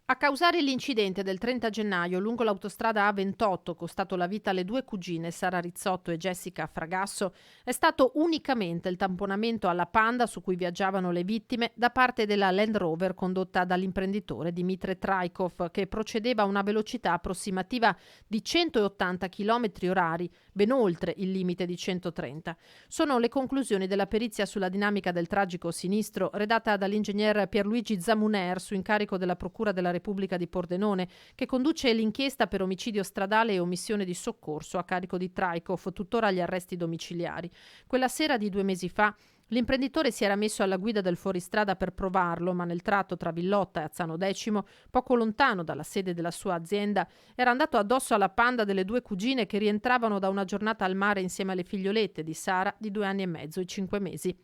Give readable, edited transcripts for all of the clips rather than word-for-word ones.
A causare l'incidente del 30 gennaio lungo l'autostrada A28, costato la vita alle due cugine Sara Rizzotto e Jessica Fragasso, è stato unicamente il tamponamento alla Panda su cui viaggiavano le vittime da parte della Land Rover condotta dall'imprenditore Dimitre Traikov, che procedeva a una velocità approssimativa di 180 km orari, ben oltre il limite di 130. Sono le conclusioni della perizia sulla dinamica del tragico sinistro redatta dall'ingegner Pierluigi Zamuner su incarico della Procura della Repubblica di Pordenone, che conduce l'inchiesta per omicidio stradale e omissione di soccorso a carico di Traikov, tuttora agli arresti domiciliari. Quella sera di 2 mesi fa l'imprenditore si era messo alla guida del fuoristrada per provarlo, ma nel tratto tra Villotta e Azzano Decimo, poco lontano dalla sede della sua azienda, era andato addosso alla Panda delle due cugine che rientravano da una giornata al mare insieme alle figliolette di Sara di 2 anni e mezzo e 5 mesi.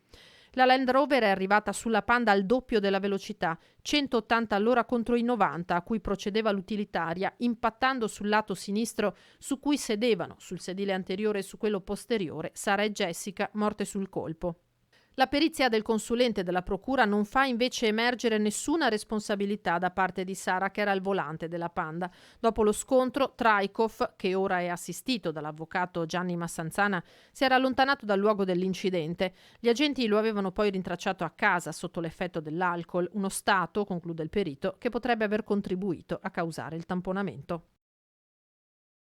La Land Rover è arrivata sulla Panda al doppio della velocità, 180 all'ora contro i 90 a cui procedeva l'utilitaria, impattando sul lato sinistro su cui sedevano, sul sedile anteriore e su quello posteriore, Sara e Jessica, morte sul colpo. La perizia del consulente della procura non fa invece emergere nessuna responsabilità da parte di Sara, che era al volante della Panda. Dopo lo scontro, Traikov, che ora è assistito dall'avvocato Gianni Massanzana, si era allontanato dal luogo dell'incidente. Gli agenti lo avevano poi rintracciato a casa sotto l'effetto dell'alcol, uno stato, conclude il perito, che potrebbe aver contribuito a causare il tamponamento.